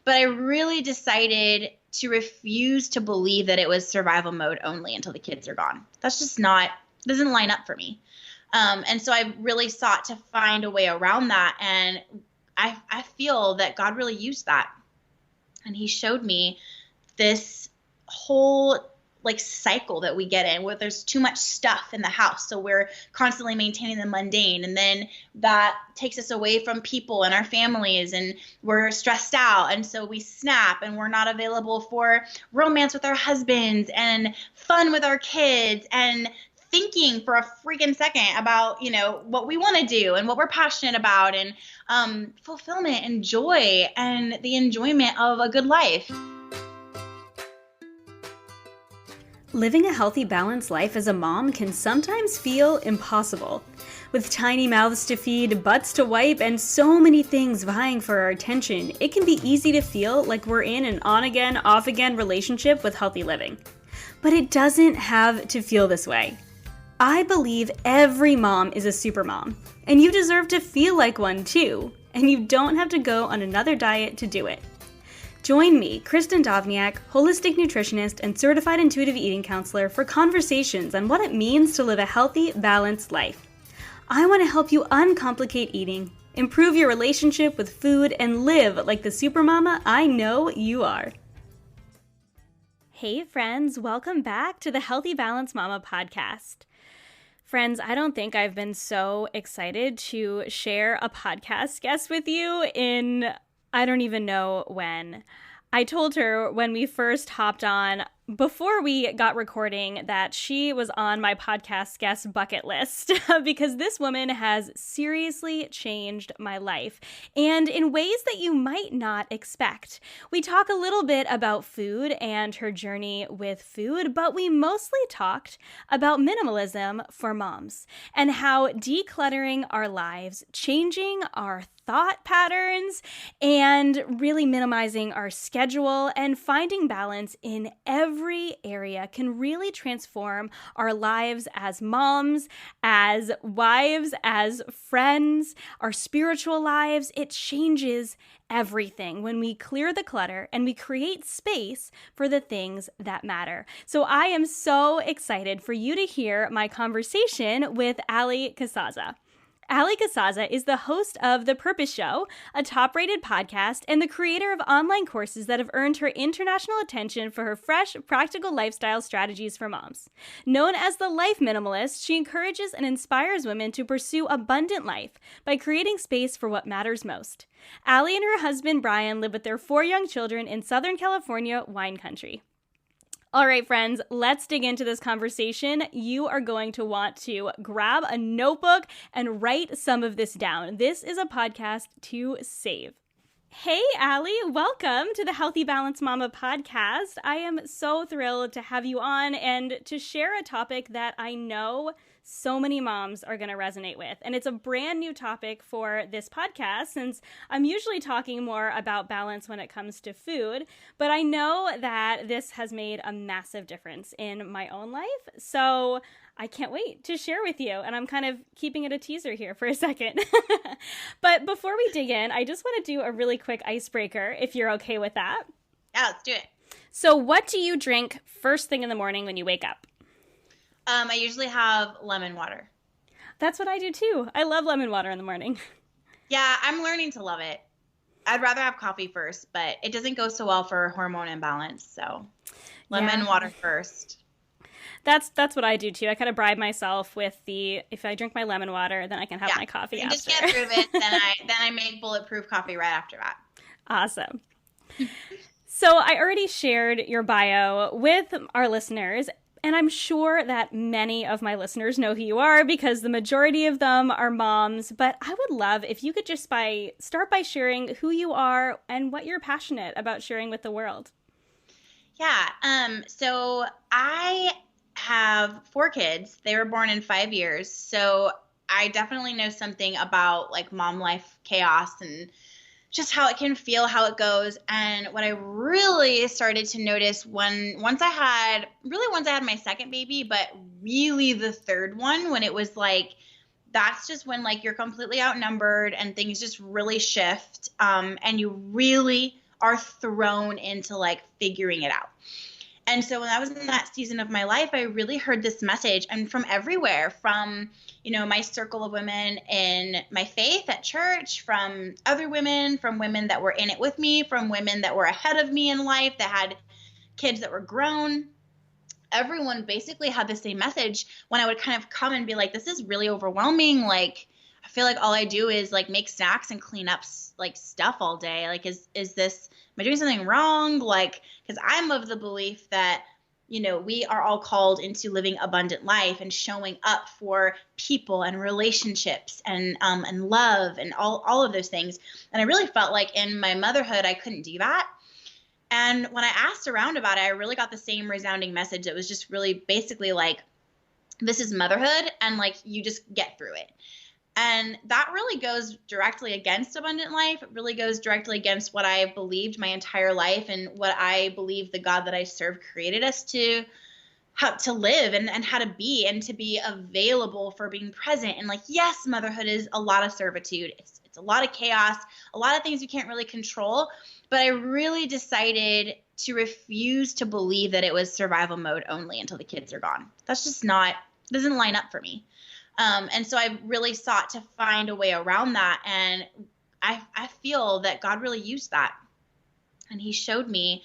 But I really decided to refuse to believe that it was survival mode only until the kids are gone. That's just not, doesn't line up for me. And so I really sought to find a way around that. And I feel that God really used that. And he showed me this whole like cycle that we get in where there's too much stuff in the house. So we're constantly maintaining the mundane. And then that takes us away from people and our families, and we're stressed out. And so we snap and we're not available for romance with our husbands and fun with our kids and thinking for a freaking second about, what we want to do and what we're passionate about, and fulfillment and joy and the enjoyment of a good life. Living a healthy, balanced life as a mom can sometimes feel impossible. With tiny mouths to feed, butts to wipe, and so many things vying for our attention, it can be easy to feel like we're in an on-again, off-again relationship with healthy living. But it doesn't have to feel this way. I believe every mom is a super mom, and you deserve to feel like one too, and you don't have to go on another diet to do it. Join me, Kristin Dovbniak, holistic nutritionist and certified intuitive eating counselor, for conversations on what it means to live a healthy, balanced life. I want to help you uncomplicate eating, improve your relationship with food, and live like the supermama I know you are. Hey friends, welcome back to the Healthy Balanced Mama podcast. Friends, I don't think I've been so excited to share a podcast guest with you in I don't even know when. I told her when we first hopped on, before we got recording, that she was on my podcast guest bucket list because this woman has seriously changed my life, and in ways that you might not expect. We talk a little bit about food and her journey with food, but we mostly talked about minimalism for moms and how decluttering our lives, changing our thought patterns, and really minimizing our schedule and finding balance in every area can really transform our lives as moms, as wives, as friends, our spiritual lives. It changes everything when we clear the clutter and we create space for the things that matter. So I am so excited for you to hear my conversation with Allie Casazza. Allie Casazza is the host of The Purpose Show, a top-rated podcast, and the creator of online courses that have earned her international attention for her fresh, practical lifestyle strategies for moms. Known as the Life Minimalist, she encourages and inspires women to pursue abundant life by creating space for what matters most. Allie and her husband, Brian, live with their 4 young children in Southern California wine country. All right, friends, let's dig into this conversation. You are going to want to grab a notebook and write some of this down. This is a podcast to save. Hey, Allie, welcome to the Healthy Balanced Mama podcast. I am so thrilled to have you on and to share a topic that I know so many moms are going to resonate with. And it's a brand new topic for this podcast since I'm usually talking more about balance when it comes to food, but I know that this has made a massive difference in my own life. So I can't wait to share with you. And I'm kind of keeping it a teaser here for a second. But before we dig in, I just want to do a really quick icebreaker, if you're okay with that. Yeah, let's do it. So what do you drink first thing in the morning when you wake up? I usually have lemon water. That's what I do too. I love lemon water in the morning. Yeah, I'm learning to love it. I'd rather have coffee first, but it doesn't go so well for hormone imbalance. So lemon water first. That's what I do too. I kind of bribe myself with if I drink my lemon water, then I can have my coffee after. Just can't prove it. Then I make bulletproof coffee right after that. Awesome. So I already shared your bio with our listeners, and I'm sure that many of my listeners know who you are because the majority of them are moms, but I would love if you could just start by sharing who you are and what you're passionate about sharing with the world. Yeah. So I have 4 kids. They were born in 5 years. So I definitely know something about like mom life chaos and just how it can feel, how it goes. And what I really started to notice once I had my second baby, but really the third one, when it was like, that's just when like you're completely outnumbered and things just really shift. And you really are thrown into like figuring it out. And so when I was in that season of my life, I really heard this message, and from everywhere, from, my circle of women in my faith at church, from other women, from women that were in it with me, from women that were ahead of me in life, that had kids that were grown. Everyone basically had the same message when I would kind of come and be like, this is really overwhelming. Like, I feel like all I do is like make snacks and clean up like stuff all day. Like, is this, am I doing something wrong? Like, because I'm of the belief that, we are all called into living abundant life and showing up for people and relationships and love and all of those things. And I really felt like in my motherhood, I couldn't do that. And when I asked around about it, I really got the same resounding message. It was just really basically like, this is motherhood, and like, you just get through it. And that really goes directly against abundant life. It really goes directly against what I believed my entire life and what I believe the God that I serve created us to, how to live and how to be, and to be available for being present. And like, yes, motherhood is a lot of servitude. It's a lot of chaos, a lot of things you can't really control. But I really decided to refuse to believe that it was survival mode only until the kids are gone. That's just doesn't line up for me. And so I really sought to find a way around that. And I feel that God really used that. And he showed me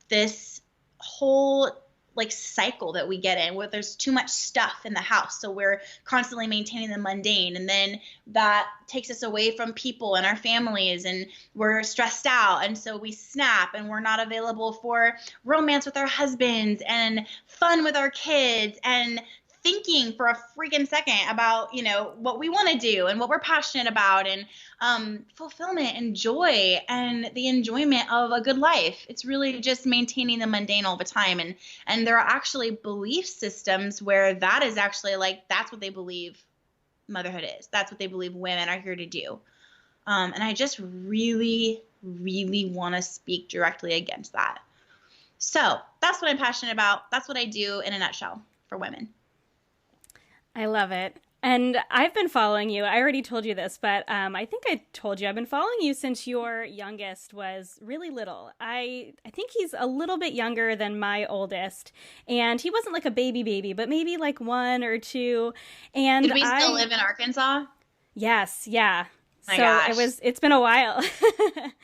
this whole like cycle that we get in, where there's too much stuff in the house. So we're constantly maintaining the mundane. And then that takes us away from people and our families, and we're stressed out. And so we snap, and we're not available for romance with our husbands and fun with our kids and thinking for a freaking second about, what we want to do and what we're passionate about, and fulfillment and joy and the enjoyment of a good life. It's really just maintaining the mundane all the time. And there are actually belief systems where that is actually like, that's what they believe motherhood is. That's what they believe women are here to do. And I just really, really want to speak directly against that. So that's what I'm passionate about. That's what I do in a nutshell for women. I love it. And I've been following you. I already told you this, but I think I told you I've been following you since your youngest was really little. I think he's a little bit younger than my oldest, and he wasn't like a baby, but maybe like 1 or 2. And did we still live in Arkansas? Yes, yeah. My gosh. It's been a while.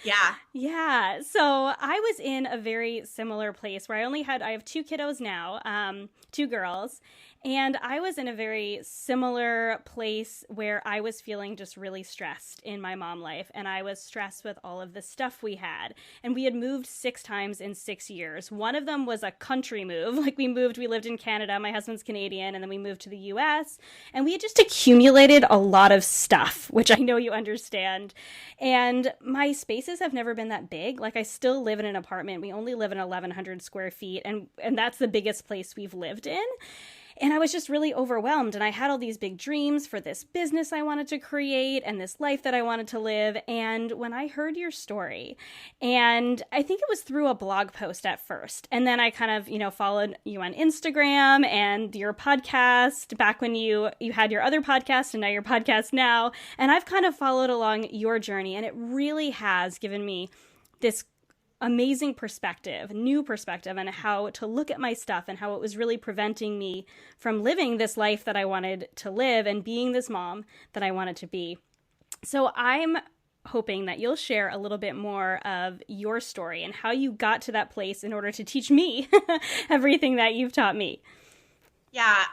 Yeah. Yeah. So I was in a very similar place where I have 2 kiddos now, 2 girls. And I was in a very similar place where I was feeling just really stressed in my mom life. And I was stressed with all of the stuff we had. And we had moved 6 times in 6 years. One of them was a country move. Like we lived in Canada. My husband's Canadian. And then we moved to the US. And we had just accumulated a lot of stuff, which I know you understand. And my spaces have never been that big. Like I still live in an apartment. We only live in 1,100 square feet. And that's the biggest place we've lived in. And I was just really overwhelmed, and I had all these big dreams for this business I wanted to create and this life that I wanted to live. And when I heard your story, and I think it was through a blog post at first, and then I kind of, followed you on Instagram and your podcast back when you had your other podcast and now your podcast now. And I've kind of followed along your journey, and it really has given me this amazing new perspective on how to look at my stuff and how it was really preventing me from living this life that I wanted to live and being this mom that I wanted to be. So I'm hoping that you'll share a little bit more of your story and how you got to that place in order to teach me everything that you've taught me. Yeah,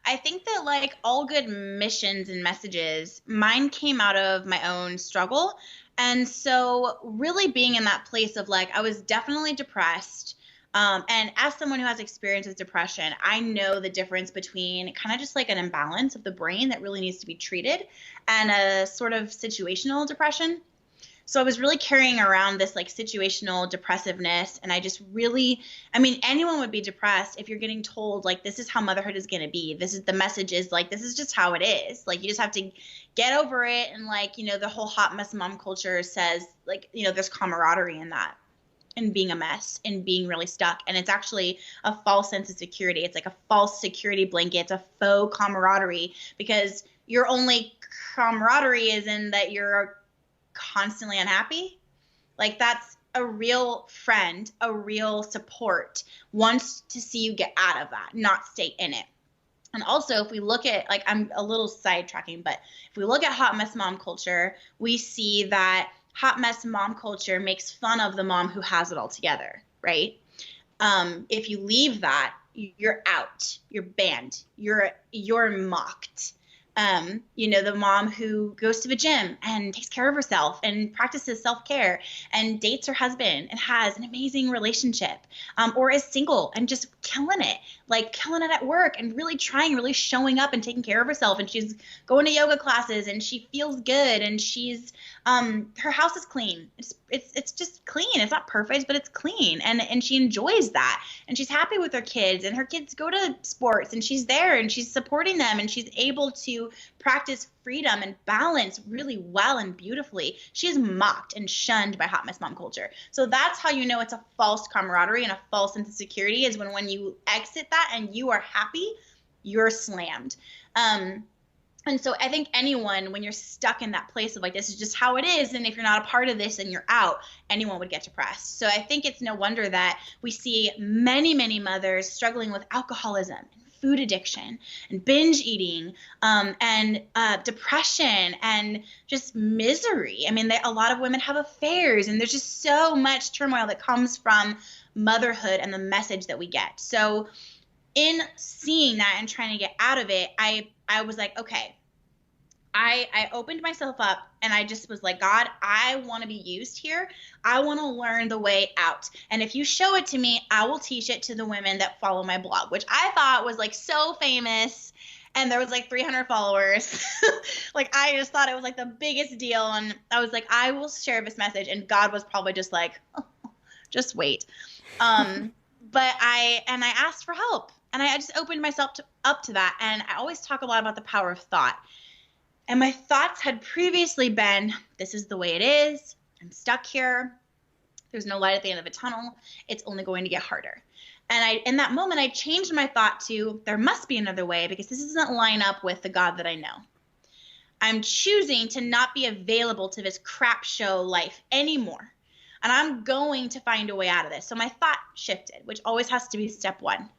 I think that like all good missions and messages, mine came out of my own struggle. And so really being in that place of like, I was definitely depressed. And as someone who has experience with depression, I know the difference between kind of just like an imbalance of the brain that really needs to be treated and a sort of situational depression. So I was really carrying around this like situational depressiveness. And I just really, anyone would be depressed if you're getting told like, this is how motherhood is going to be. The message is like, this is just how it is. Like, you just have to get over it. And like, the whole hot mess mom culture says like, there's camaraderie in that, and being a mess and being really stuck. And it's actually a false sense of security. It's like a false security blanket. It's a faux camaraderie, because your only camaraderie is in that you're constantly unhappy. Like that's a real friend, a real support wants to see you get out of that, not stay in it. And also, if we look at, like, I'm a little sidetracking, but if we look at hot mess mom culture, we see that hot mess mom culture makes fun of the mom who has it all together, right? If you leave that, you're out, you're banned, you're mocked. The mom who goes to the gym and takes care of herself and practices self-care and dates her husband and has an amazing relationship, or is single and just killing it at work and really trying, really showing up and taking care of herself. And she's going to yoga classes and she feels good and she's, her house is clean. It's just clean. It's not perfect, but it's clean. And she enjoys that. And she's happy with her kids, and her kids go to sports and she's there and she's supporting them and she's able to practice freedom and balance really well and beautifully. She is mocked and shunned by hot mess mom culture. So that's how you know it's a false camaraderie and a false sense of security, is when you exit that and you are happy, you're slammed. And so I think anyone, when you're stuck in that place of like, this is just how it is, and if you're not a part of this and you're out, anyone would get depressed. So I think it's no wonder that we see many, many mothers struggling with alcoholism, food addiction, and binge eating, and depression, and just misery. I mean, a lot of women have affairs, and there's just so much turmoil that comes from motherhood and the message that we get. So in seeing that and trying to get out of it, I was like, okay, I opened myself up and I just was like, God, I want to be used here. I want to learn the way out. And if you show it to me, I will teach it to the women that follow my blog, which I thought was like so famous. And there was like 300 followers. Like, I just thought it was like the biggest deal. And I was like, I will share this message. And God was probably just like, oh, just wait. But I asked for help, and I just opened myself up to that. And I always talk a lot about the power of thought. And my thoughts had previously been, this is the way it is. I'm stuck here. There's no light at the end of the tunnel. It's only going to get harder. And in that moment, I changed my thought to, there must be another way, because this doesn't line up with the God that I know. I'm choosing to not be available to this crap show life anymore. And I'm going to find a way out of this. So my thought shifted, which always has to be step one.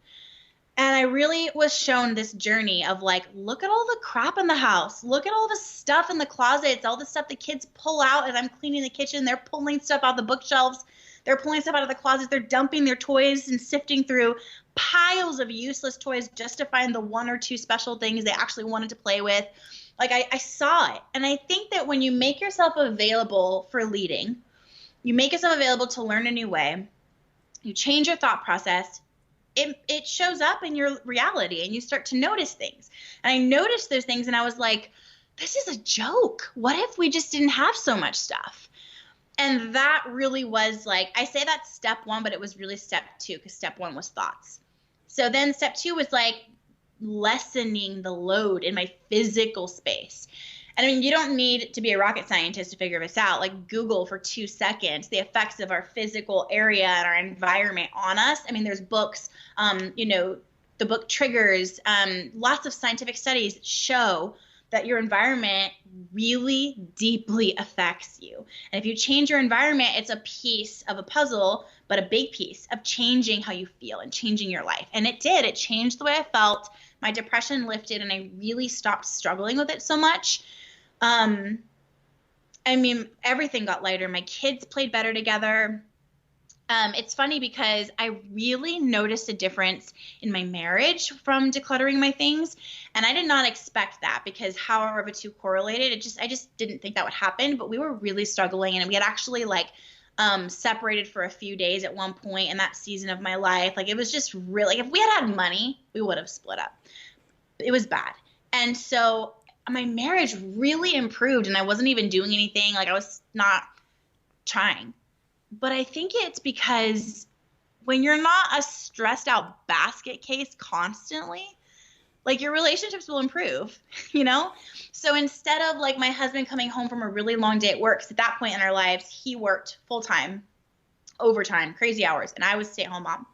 And I really was shown this journey of like, look at all the crap in the house. Look at all the stuff in the closets, all the stuff the kids pull out as I'm cleaning the kitchen. They're pulling stuff out the bookshelves. They're pulling stuff out of the closets. They're dumping their toys and sifting through piles of useless toys just to find the one or two special things they actually wanted to play with. Like, I saw it. And I think that when you make yourself available for leading, you make yourself available to learn a new way, you change your thought process, it shows up in your reality, and you start to notice things. And I noticed those things, and I was like, this is a joke. What if we just didn't have so much stuff? And that really was like, I say that's step one, but it was really step two, because step one was thoughts. So then step two was like lessening the load in my physical space. And I mean, you don't need to be a rocket scientist to figure this out. Like, Google for 2 seconds the effects of our physical area and our environment on us. I mean, there's books, the book Triggers, lots of scientific studies show that your environment really deeply affects you. And if you change your environment, it's a piece of a puzzle, but a big piece of changing how you feel and changing your life. And it did. It changed the way I felt. My depression lifted, and I really stopped struggling with it so much. I mean, everything got lighter. My kids played better together. It's funny because I really noticed a difference in my marriage from decluttering my things. And I did not expect that, because how are the two correlated? I just didn't think that would happen. But we were really struggling, and we had actually separated for a few days at one point in that season of my life. Like, it was just really, if we had money, we would have split up. It was bad. And so my marriage really improved, and I wasn't even doing anything. Like, I was not trying. But I think it's because when you're not a stressed out basket case constantly, like, your relationships will improve, So instead of like my husband coming home from a really long day at work, 'cause at that point in our lives, he worked full time, overtime, crazy hours, and I was a stay-at-home mom.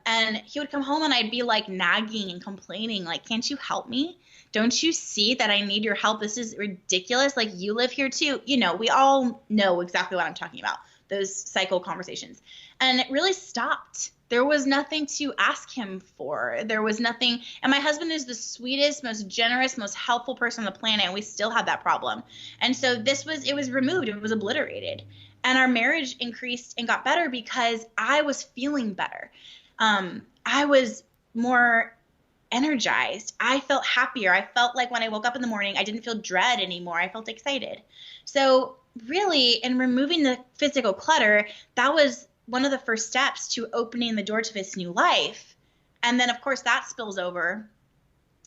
And he would come home, and I'd be like nagging and complaining, like, can't you help me? Don't you see that I need your help? This is ridiculous. Like, you live here too. We all know exactly what I'm talking about. those cycle conversations. And it really stopped. There was nothing to ask him for. There was nothing. And my husband is the sweetest, most generous, most helpful person on the planet. And we still had that problem. And so it was removed. It was obliterated. And our marriage increased and got better because I was feeling better. I was more energized. I felt happier. I felt like when I woke up in the morning, I didn't feel dread anymore. I felt excited. So really, in removing the physical clutter, that was one of the first steps to opening the door to this new life. And then, of course, that spills over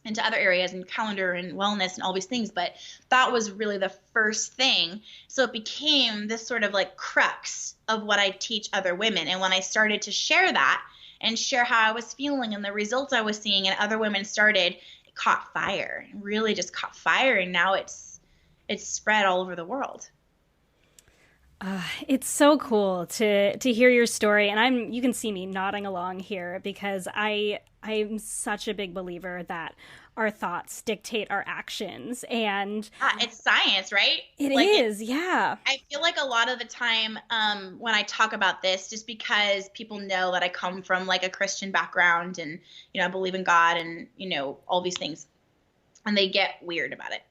into other areas and calendar and wellness and all these things. But that was really the first thing. So it became this sort of like crux of what I teach other women. And when I started to share that and share how I was feeling and the results I was seeing, and other women started, it caught fire. It really just caught fire. And now it's spread all over the world. It's so cool to hear your story, and you can see me nodding along here because I'm such a big believer that our thoughts dictate our actions, and it's science, right? It is, yeah. I feel like a lot of the time when I talk about this, just because people know that I come from like a Christian background and I believe in God and all these things, and they get weird about it.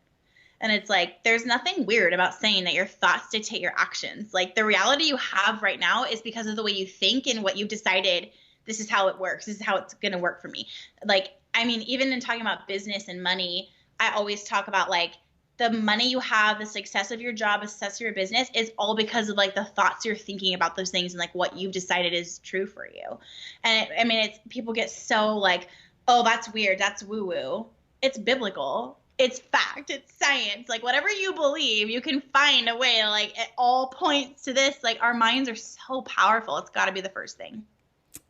And it's like, there's nothing weird about saying that your thoughts dictate your actions. Like, the reality you have right now is because of the way you think and what you've decided. This is how it works. This is how it's going to work for me. Like, I mean, even in talking about business and money, I always talk about like the money you have, the success of your job, the success of your business is all because of like the thoughts you're thinking about those things and like what you've decided is true for you. And it's people get so like, oh, that's weird. That's woo woo. It's biblical. It's fact. It's science. Like, whatever you believe, you can find a way to, like, it all points to this. Like, our minds are so powerful. It's got to be the first thing.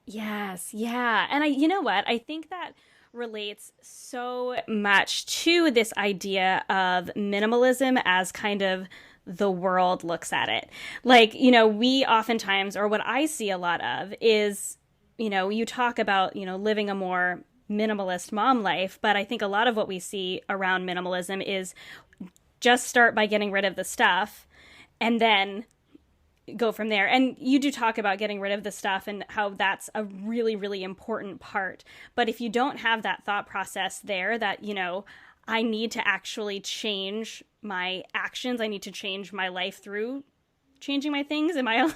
Yes. Yeah. And you know what? I think that relates so much to this idea of minimalism as kind of the world looks at it. Like, we oftentimes, or what I see a lot of is, you talk about, living a more minimalist mom life, but I think a lot of what we see around minimalism is just start by getting rid of the stuff and then go from there. And you do talk about getting rid of the stuff and how that's a really, really important part. But if you don't have that thought process there that, I need to actually change my actions, I need to change my life through changing my things, I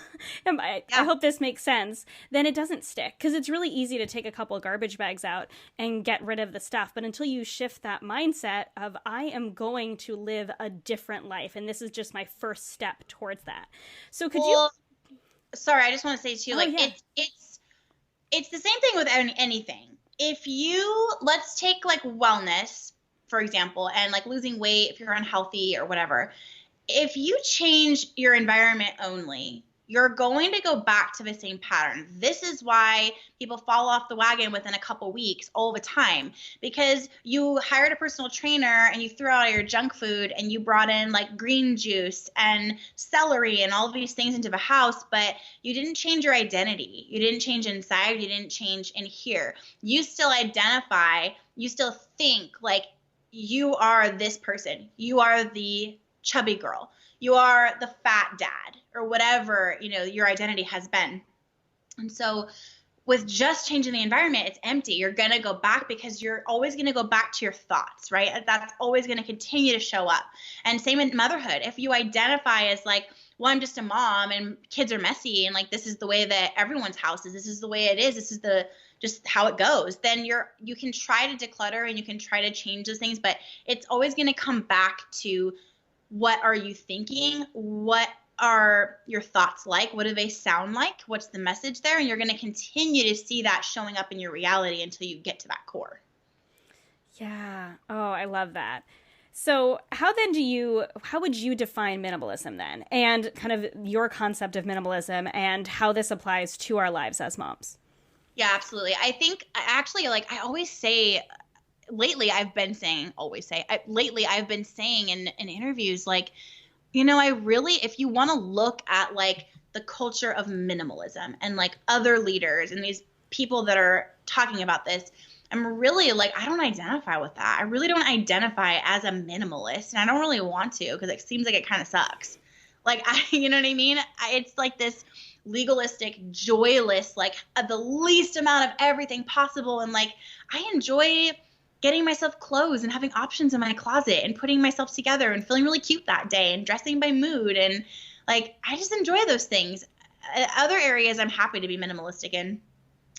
hope this makes sense, then it doesn't stick, because it's really easy to take a couple of garbage bags out and get rid of the stuff. But until you shift that mindset of, I am going to live a different life, and this is just my first step towards that. So sorry, I just want to say too, it's the same thing with anything. If let's take like wellness, for example, and like losing weight, if you're unhealthy or whatever, if you change your environment only, you're going to go back to the same pattern. This is why people fall off the wagon within a couple weeks all the time, because you hired a personal trainer and you threw out your junk food and you brought in like green juice and celery and all of these things into the house, but you didn't change your identity. You didn't change inside. You didn't change in here. You still identify, you still think like you are this person. You are the chubby girl, you are the fat dad, or whatever your identity has been. And so with just changing the environment, it's empty. You're going to go back because you're always going to go back to your thoughts, right? That's always going to continue to show up. And same in motherhood. If you identify as like, well, I'm just a mom and kids are messy and like this is the way that everyone's house is, this is the way it is, this is just how it goes, then you can try to declutter and you can try to change those things, but it's always going to come back to, what are you thinking? What are your thoughts like? What do they sound like? What's the message there? And you're going to continue to see that showing up in your reality until you get to that core. Yeah. Oh, I love that. So how would you define minimalism then? And kind of your concept of minimalism and how this applies to our lives as moms? Yeah, absolutely. I think actually, like I always say, lately I've been saying in interviews, like, if you want to look at like the culture of minimalism and like other leaders and these people that are talking about this, I'm really like, I don't identify with that. I really don't identify as a minimalist, and I don't really want to, because it seems like it kind of sucks. Like, you know what I mean? It's like this legalistic, joyless, like the least amount of everything possible. And like, I enjoy getting myself clothes and having options in my closet and putting myself together and feeling really cute that day and dressing by mood. And like, I just enjoy those things. Other areas I'm happy to be minimalistic in,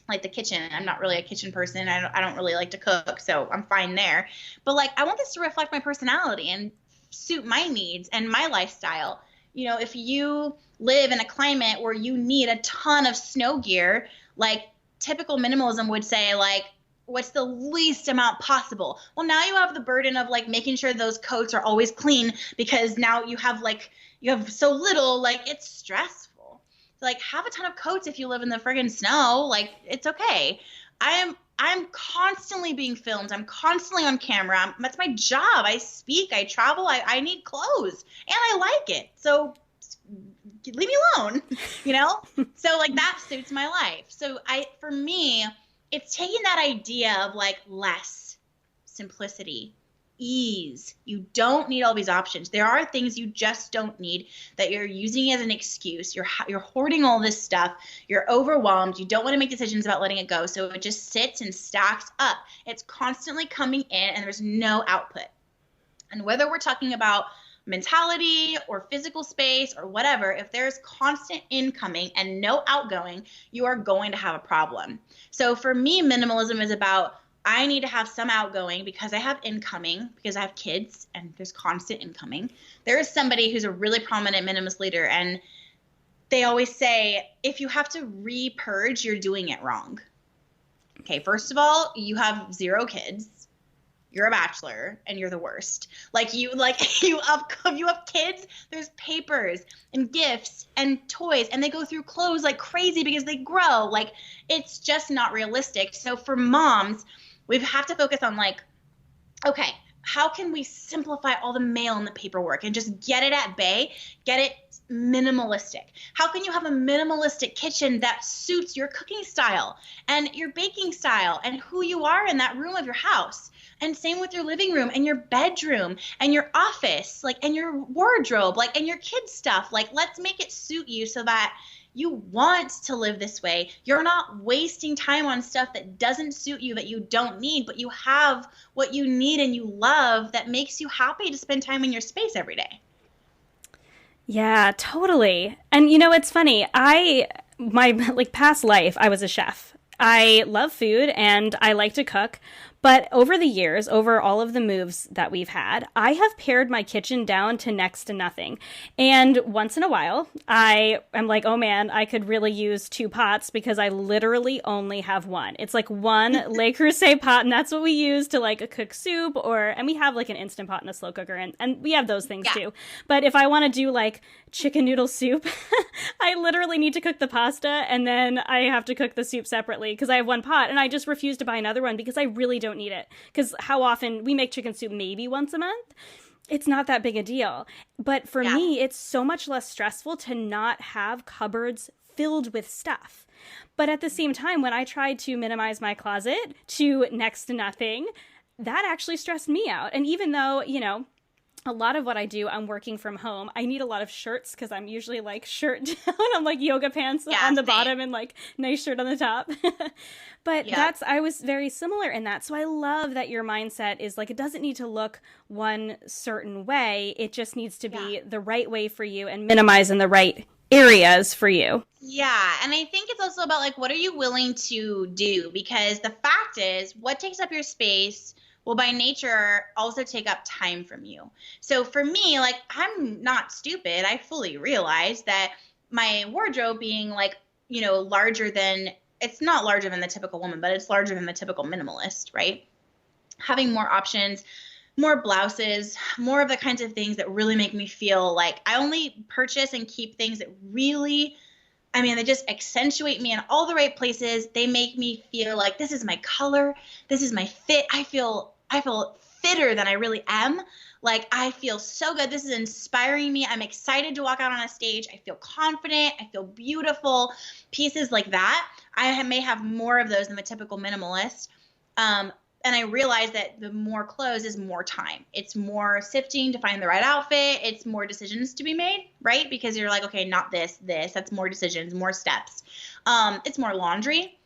like the kitchen. I'm not really a kitchen person. I don't really like to cook, so I'm fine there. But like, I want this to reflect my personality and suit my needs and my lifestyle. You know, if you live in a climate where you need a ton of snow gear, like typical minimalism would say, like, what's the least amount possible? Well, now you have the burden of like making sure those coats are always clean because now you have so little, like it's stressful. Like, have a ton of coats if you live in the friggin' snow. Like, it's okay. I'm constantly being filmed. I'm constantly on camera. That's my job. I speak, I travel, I need clothes and I like it. So leave me alone, you know? So like that suits my life. So for me, it's taking that idea of like less, simplicity, ease. You don't need all these options. There are things you just don't need that you're using as an excuse. You're hoarding all this stuff. You're overwhelmed. You don't want to make decisions about letting it go. So it just sits and stacks up. It's constantly coming in and there's no output. And whether we're talking about mentality or physical space or whatever, if there's constant incoming and no outgoing, you are going to have a problem. So for me, minimalism is about, I need to have some outgoing because I have incoming, because I have kids and there's constant incoming. There is somebody who's a really prominent minimalist leader, and they always say, if you have to repurge, you're doing it wrong. Okay, first of all, you have 0 kids. You're a bachelor and you're the worst. You have kids, there's papers and gifts and toys, and they go through clothes like crazy because they grow. Like, it's just not realistic. So for moms, we have to focus on like, okay, how can we simplify all the mail and the paperwork and just get it at bay, get it minimalistic? How can you have a minimalistic kitchen that suits your cooking style and your baking style and who you are in that room of your house? And same with your living room and your bedroom and your office, like, and your wardrobe, like, and your kids' stuff. Like, let's make it suit you so that you want to live this way. You're not wasting time on stuff that doesn't suit you, that you don't need, but you have what you need and you love that makes you happy to spend time in your space every day. Yeah, totally. And you know, it's funny. My past life, I was a chef. I love food and I like to cook. But over the years, over all of the moves that we've had, I have pared my kitchen down to next to nothing. And once in a while, I am like, oh man, I could really use 2 pots because I literally only have one. It's like one Le Creuset pot, and that's what we use to like cook soup, and we have like an Instant Pot and a slow cooker, and we have those things too. But if I want to do like chicken noodle soup, I literally need to cook the pasta and then I have to cook the soup separately because I have one pot, and I just refuse to buy another one because I really don't need it. Because how often we make chicken soup? Maybe once a month. It's not that big a deal. But for me, it's so much less stressful to not have cupboards filled with stuff. But at the same time, when I tried to minimize my closet to next to nothing, that actually stressed me out. And even though, you know, a lot of what I do, I'm working from home. I need a lot of shirts because I'm usually like shirt down. I'm like yoga pants on the bottom and like nice shirt on the top. But I was very similar in that. So I love that your mindset is like, it doesn't need to look one certain way. It just needs to be the right way for you and minimize in the right areas for you. Yeah. And I think it's also about like, what are you willing to do? Because the fact is, what takes up your space will by nature also take up time from you. So for me, like, I'm not stupid. I fully realize that my wardrobe being like, you know, it's not larger than the typical woman, but it's larger than the typical minimalist, right? Having more options, more blouses, more of the kinds of things that really make me feel like I only purchase and keep things that really, I mean, they just accentuate me in all the right places. They make me feel like this is my color. This is my fit. I feel fitter than I really am. Like, I feel so good. This is inspiring me. I'm excited to walk out on a stage. I feel confident. I feel beautiful. Pieces like that. I may have more of those than the typical minimalist. And I realized that the more clothes is more time. It's more sifting to find the right outfit. It's more decisions to be made, right? Because you're like, okay, not this. That's more decisions, more steps. It's more laundry.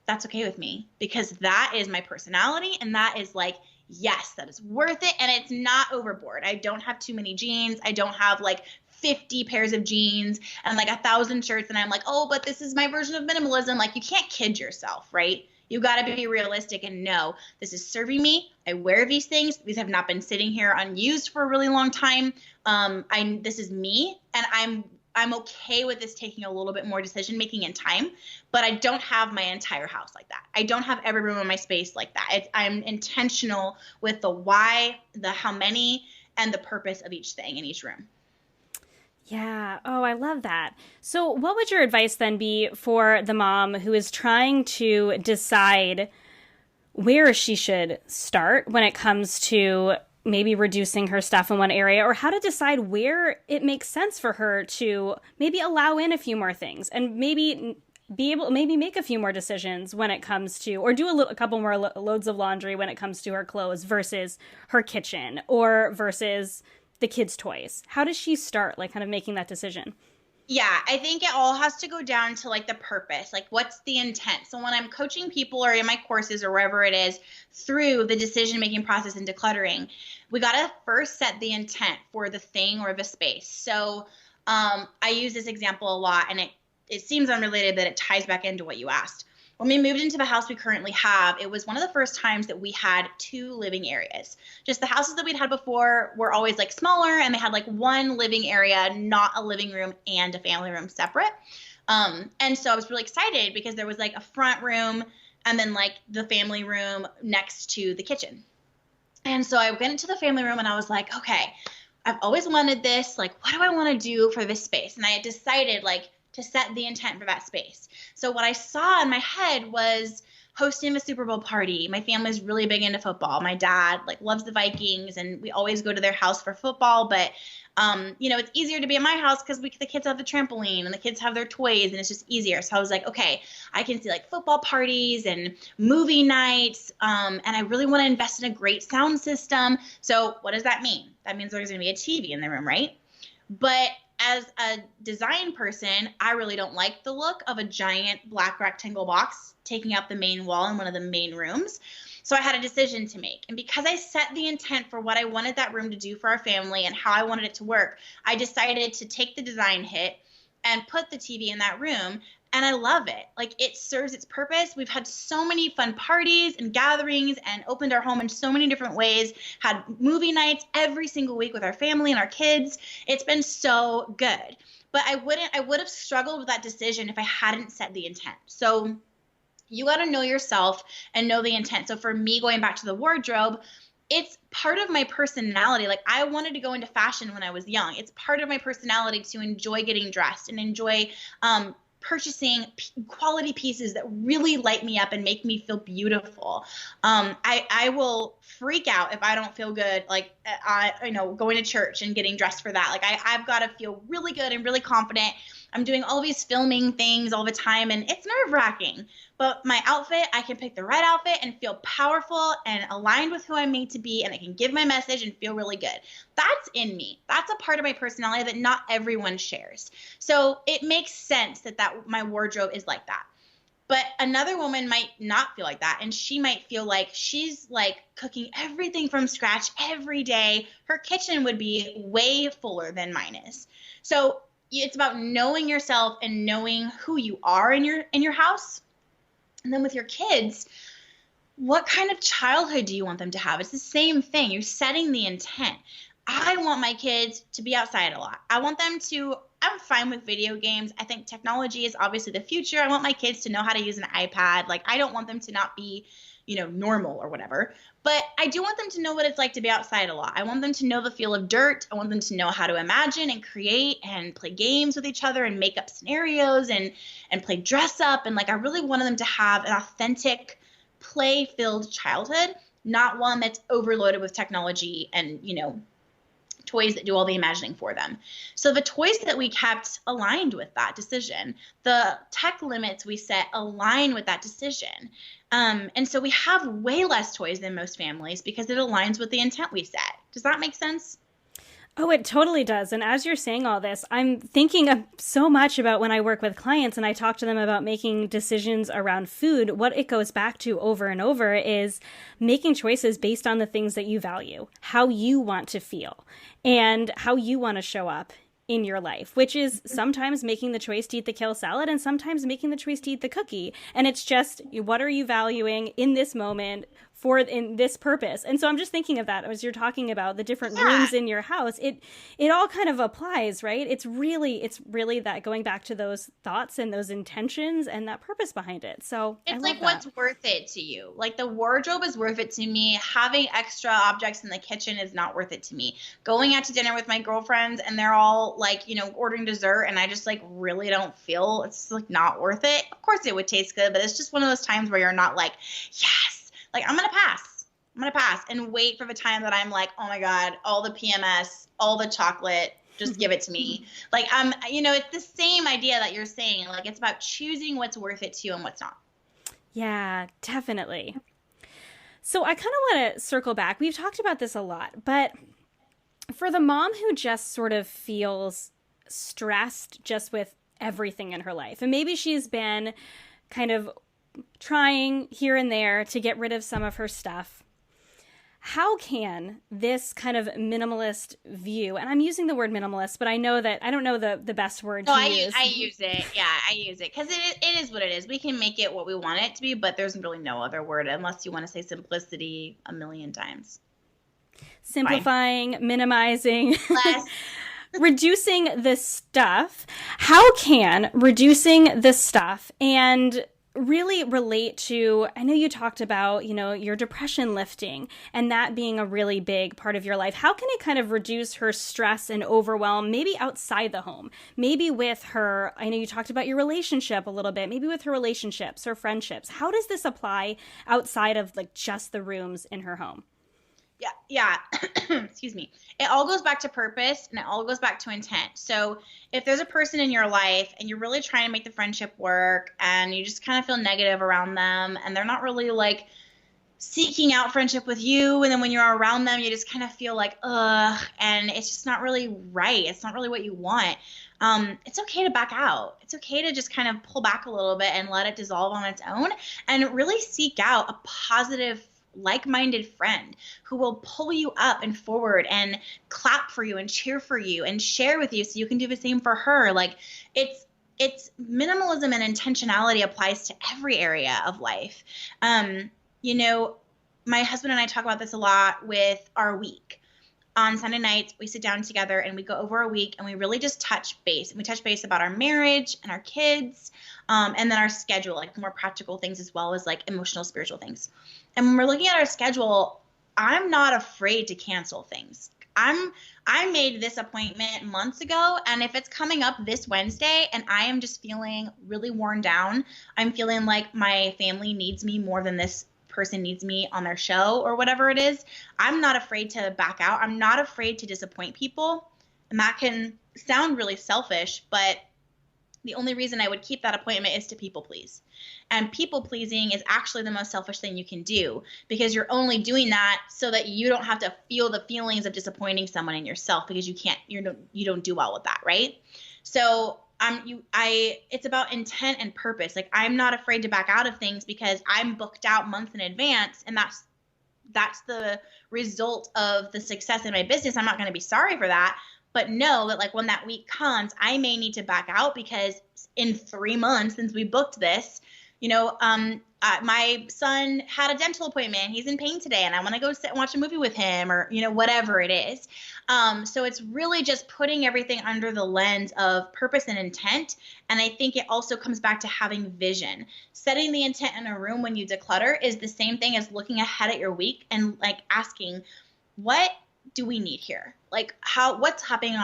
That's okay with me because that is my personality. And that is like, yes, that is worth it. And it's not overboard. I don't have too many jeans. I don't have like 50 pairs of jeans and like 1,000 shirts. And I'm like, oh, but this is my version of minimalism. Like, you can't kid yourself, right? You got to be realistic and know this is serving me. I wear these things. These have not been sitting here unused for a really long time. This is me, and I'm okay with this taking a little bit more decision making and time, but I don't have my entire house like that. I don't have every room in my space like that. I'm intentional with the why, the how many, and the purpose of each thing in each room. Yeah. Oh, I love that. So what would your advice then be for the mom who is trying to decide where she should start when it comes to maybe reducing her stuff in one area, or how to decide where it makes sense for her to maybe allow in a few more things and maybe be able to maybe make a few more decisions when it comes to, or do a couple more loads of laundry when it comes to her clothes versus her kitchen or versus the kids' toys? How does she start, like, kind of making that decision? Yeah, I think it all has to go down to like the purpose, like what's the intent. So when I'm coaching people or in my courses or wherever it is through the decision-making process and decluttering, we got to first set the intent for the thing or the space. So I use this example a lot, and it seems unrelated, but it ties back into what you asked. When we moved into the house we currently have, it was one of the first times that we had 2 living areas. Just the houses that we'd had before were always like smaller, and they had like one living area, not a living room and a family room separate. And so I was really excited because there was like a front room and then like the family room next to the kitchen. And so I went into the family room and I was like, okay, I've always wanted this. Like, what do I want to do for this space? And I had decided like to set the intent for that space. So what I saw in my head was hosting a Super Bowl party. My family's really big into football. My dad like loves the Vikings, and we always go to their house for football. But it's easier to be at my house because the kids have the trampoline and the kids have their toys, and it's just easier. So I was like, okay, I can see like football parties and movie nights, and I really want to invest in a great sound system. So what does that mean? That means there's going to be a TV in the room, right? But as a design person, I really don't like the look of a giant black rectangle box taking up the main wall in one of the main rooms. So I had a decision to make. And because I set the intent for what I wanted that room to do for our family and how I wanted it to work, I decided to take the design hit and put the TV in that room. And I love it. Like, it serves its purpose. We've had so many fun parties and gatherings and opened our home in so many different ways, had movie nights every single week with our family and our kids. It's been so good. But I would have struggled with that decision if I hadn't set the intent. So you got to know yourself and know the intent. So for me, going back to the wardrobe, it's part of my personality. Like, I wanted to go into fashion when I was young. It's part of my personality to enjoy getting dressed and enjoy purchasing quality pieces that really light me up and make me feel beautiful. I will freak out if I don't feel good, like, going to church and getting dressed for that. Like, I've got to feel really good and really confident. I'm doing all these filming things all the time, and it's nerve-wracking. But my outfit, I can pick the right outfit and feel powerful and aligned with who I'm made to be, and I can give my message and feel really good. That's in me. That's a part of my personality that not everyone shares. So it makes sense that my wardrobe is like that. But another woman might not feel like that, and she might feel like she's like cooking everything from scratch every day. Her kitchen would be way fuller than mine is. So it's about knowing yourself and knowing who you are in your house. And then with your kids, what kind of childhood do you want them to have? It's the same thing. You're setting the intent. I want my kids to be outside a lot. I'm fine with video games. I think technology is obviously the future. I want my kids to know how to use an iPad. Like, I don't want them to not be, normal or whatever. But I do want them to know what it's like to be outside a lot. I want them to know the feel of dirt. I want them to know how to imagine and create and play games with each other and make up scenarios and play dress up. And like, I really wanted them to have an authentic, play-filled childhood, not one that's overloaded with technology and, toys that do all the imagining for them. So the toys that we kept aligned with that decision. The tech limits we set align with that decision. And so we have way less toys than most families because it aligns with the intent we set. Does that make sense? Oh, it totally does. And as you're saying all this, I'm thinking of so much about when I work with clients and I talk to them about making decisions around food. What it goes back to over and over is making choices based on the things that you value, how you want to feel, and how you want to show up in your life, which is sometimes making the choice to eat the kale salad and sometimes making the choice to eat the cookie. And it's just, what are you valuing in this moment for in this purpose? And so I'm just thinking of that as you're talking about the different rooms in your house. It all kind of applies, right? It's really that going back to those thoughts and those intentions and that purpose behind it. So it's like what's worth it to you. Like the wardrobe is worth it to me. Having extra objects in the kitchen is not worth it to me. Going out to dinner with my girlfriends and they're all like, ordering dessert and I just like really don't feel it's like not worth it. Of course it would taste good, but it's just one of those times where you're not like, yes. Like, I'm going to pass and wait for the time that I'm like, oh my God, all the PMS, all the chocolate, just give it to me. Like, it's the same idea that you're saying. Like, it's about choosing what's worth it to you and what's not. Yeah, definitely. So I kind of want to circle back. We've talked about this a lot, but for the mom who just sort of feels stressed just with everything in her life, and maybe she's been kind of trying here and there to get rid of some of her stuff, how can this kind of minimalist view, and I'm using the word minimalist, but I don't know the best word to use. I use it. Yeah, I use it because it is what it is. We can make it what we want it to be, but there's really no other word unless you want to say simplicity a million times. Simplifying, fine. Minimizing, less. Reducing the stuff. How can reducing the stuff and really relate to, I know you talked about, your depression lifting and that being a really big part of your life. How can it kind of reduce her stress and overwhelm, maybe outside the home, maybe with her, I know you talked about your relationship a little bit, maybe with her relationships or friendships. How does this apply outside of like just the rooms in her home? Yeah. Excuse me. It all goes back to purpose and it all goes back to intent. So if there's a person in your life and you're really trying to make the friendship work and you just kind of feel negative around them and they're not really like seeking out friendship with you, and then when you're around them, you just kind of feel like, ugh, and it's just not really right. It's not really what you want. It's okay to back out. It's okay to just kind of pull back a little bit and let it dissolve on its own and really seek out a positive like-minded friend who will pull you up and forward and clap for you and cheer for you and share with you so you can do the same for her. Like it's minimalism and intentionality applies to every area of life. My husband and I talk about this a lot with our week. On Sunday nights, we sit down together and we go over a week and we really just touch base. And we touch base about our marriage and our kids, and then our schedule, like more practical things as well as like emotional, spiritual things. And when we're looking at our schedule, I'm not afraid to cancel things. I made this appointment months ago, and if it's coming up this Wednesday and I am just feeling really worn down, I'm feeling like my family needs me more than this person needs me on their show or whatever it is, I'm not afraid to back out. I'm not afraid to disappoint people. And that can sound really selfish, but the only reason I would keep that appointment is to people please. And people pleasing is actually the most selfish thing you can do because you're only doing that so that you don't have to feel the feelings of disappointing someone in yourself because you don't do well with that, right? So it's about intent and purpose. Like I'm not afraid to back out of things because I'm booked out months in advance, and that's the result of the success in my business. I'm not going to be sorry for that, but know that like when that week comes, I may need to back out because in 3 months since we booked this, my son had a dental appointment. He's in pain today and I want to go sit and watch a movie with him or, whatever it is. So it's really just putting everything under the lens of purpose and intent. And I think it also comes back to having vision. Setting the intent in a room when you declutter is the same thing as looking ahead at your week and like asking, what do we need here? Like what's happening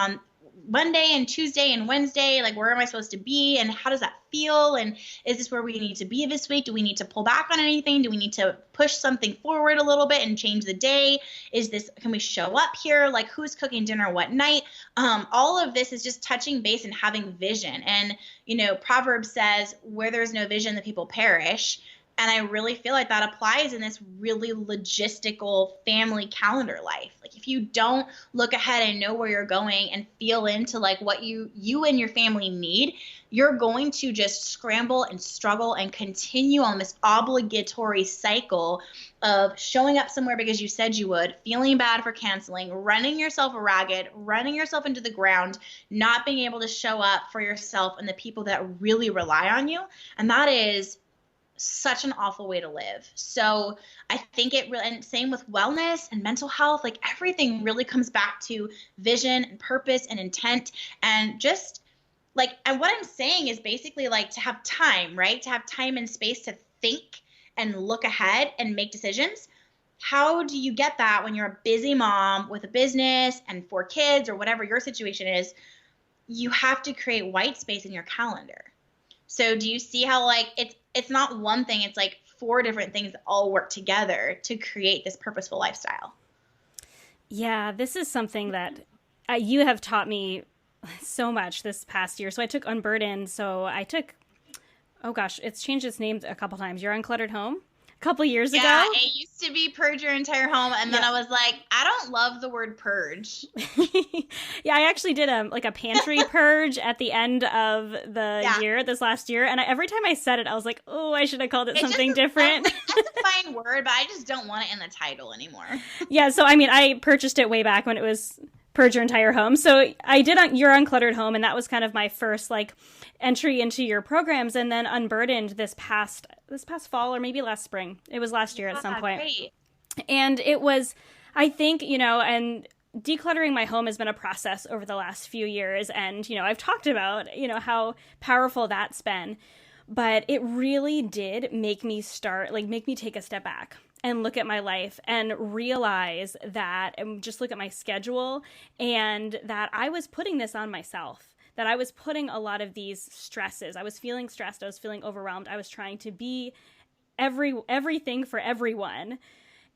Monday and Tuesday and Wednesday, like where am I supposed to be and how does that feel? And is this where we need to be this week? Do we need to pull back on anything? Do we need to push something forward a little bit and change the day? Can we show up here? Like who's cooking dinner what night? All of this is just touching base and having vision. And, Proverbs says where there's no vision, the people perish. And I really feel like that applies in this really logistical family calendar life. Like if you don't look ahead and know where you're going and feel into like what you and your family need, you're going to just scramble and struggle and continue on this obligatory cycle of showing up somewhere because you said you would, feeling bad for canceling, running yourself ragged, running yourself into the ground, not being able to show up for yourself and the people that really rely on you. And that is such an awful way to live. So I think and same with wellness and mental health, like everything really comes back to vision and purpose and intent. And just like, and what I'm saying is basically like to have time, right? To have time and space to think and look ahead and make decisions. How do you get that when you're a busy mom with a business and 4 kids or whatever your situation is? You have to create white space in your calendar. So do you see how like it's not one thing, it's like 4 different things that all work together to create this purposeful lifestyle. Yeah, this is something that you have taught me so much this past year. So I took Unburdened. So I took, oh gosh, it's changed its name a couple times. Your Uncluttered Home. Couple years ago. Yeah, it used to be Purge Your Entire Home, and then I was like, I don't love the word purge. Yeah, I actually did a pantry purge at the end of the year, this last year, and every time I said it, I was like, oh, I should have called it something different. That's a fine word, but I just don't want it in the title anymore. Yeah, so I mean, I purchased it way back when it was Purge Your Entire Home. So I did Your Uncluttered Home, and that was kind of my first like entry into your programs. And then Unburdened this past fall, or maybe last spring. It was last year at some point. Great. And it was, I think, and decluttering my home has been a process over the last few years. And, I've talked about, how powerful that's been. But it really did make me take a step back and look at my life and realize that, and just look at my schedule, and that I was putting this on myself, that I was putting a lot of these stresses. I was feeling stressed. I was feeling overwhelmed. I was trying to be everything for everyone.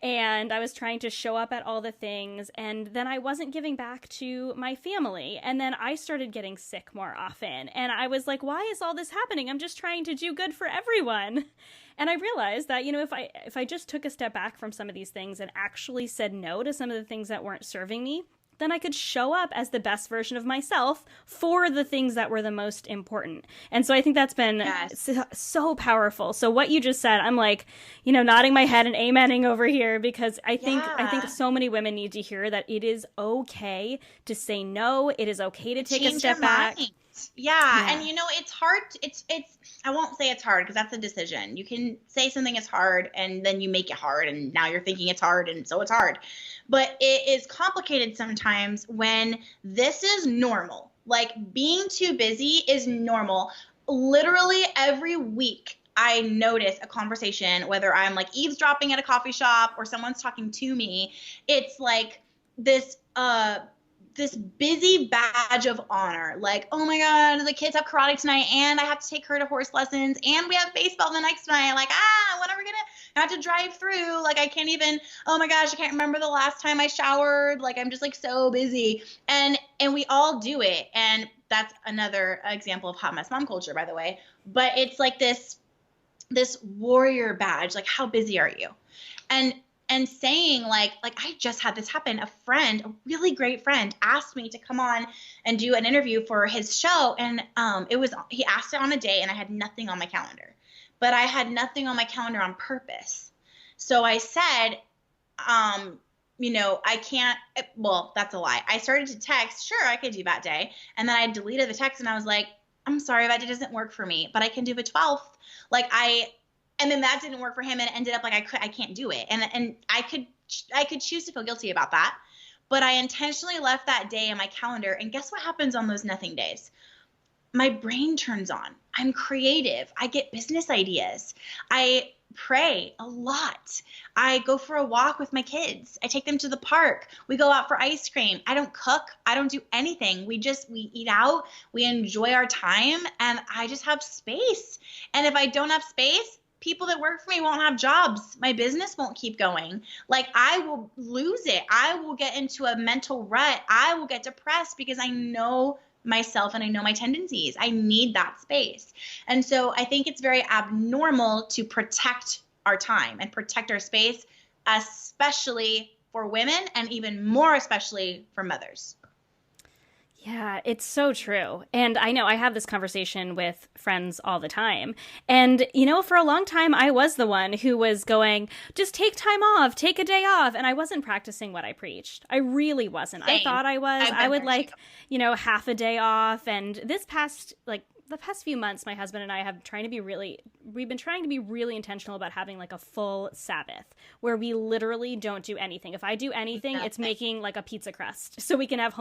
And I was trying to show up at all the things. And then I wasn't giving back to my family. And then I started getting sick more often. And I was like, why is all this happening? I'm just trying to do good for everyone. And I realized that, if I just took a step back from some of these things and actually said no to some of the things that weren't serving me, then I could show up as the best version of myself for the things that were the most important. And so I think that's been so powerful. So what you just said, I'm like, nodding my head and amening over here, because I think so many women need to hear that it is okay to say no. It is okay to take a step back. Yeah. And it's hard. I won't say it's hard, because that's a decision. You can say something is hard and then you make it hard, and now you're thinking it's hard, and so it's hard. But it is complicated sometimes when this is normal. Like being too busy is normal. Literally every week I notice a conversation, whether I'm like eavesdropping at a coffee shop or someone's talking to me, it's like this busy badge of honor. Like, oh my God, the kids have karate tonight, and I have to take her to horse lessons, and we have baseball the next night. Like, when are we gonna have to drive through? Like, I can't even, oh my gosh, I can't remember the last time I showered. Like, I'm just like so busy. And we all do it. And that's another example of hot mess mom culture, by the way. But it's like this warrior badge. Like, how busy are you? And saying like I just had this happen. A really great friend, asked me to come on and do an interview for his show. And he asked it on a day, and I had nothing on my calendar. But I had nothing on my calendar on purpose. So I said, I can't, well, that's a lie. I started to text, sure, I could do that day. And then I deleted the text, and I was like, I'm sorry, that day doesn't work for me, but I can do the 12th. And then that didn't work for him, and it ended up like I can't do it. And I could choose to feel guilty about that, but I intentionally left that day in my calendar. And guess what happens on those nothing days? My brain turns on. I'm creative. I get business ideas. I pray a lot. I go for a walk with my kids. I take them to the park. We go out for ice cream. I don't cook. I don't do anything. We eat out. We enjoy our time, and I just have space. And if I don't have space, people that work for me won't have jobs. My business won't keep going. Like, I will lose it. I will get into a mental rut. I will get depressed because I know myself and I know my tendencies. I need that space. And so I think it's very abnormal to protect our time and protect our space, especially for women and even more especially for mothers. Yeah, it's so true. And I know I have this conversation with friends all the time. And, for a long time, I was the one who was going, just take time off, take a day off. And I wasn't practicing what I preached. I really wasn't. Same. I thought I was. I would half a day off. And the past few months, my husband and I we've been trying to be really intentional about having like a full Sabbath where we literally don't do anything. If I do anything, it's making like a pizza crust so we can have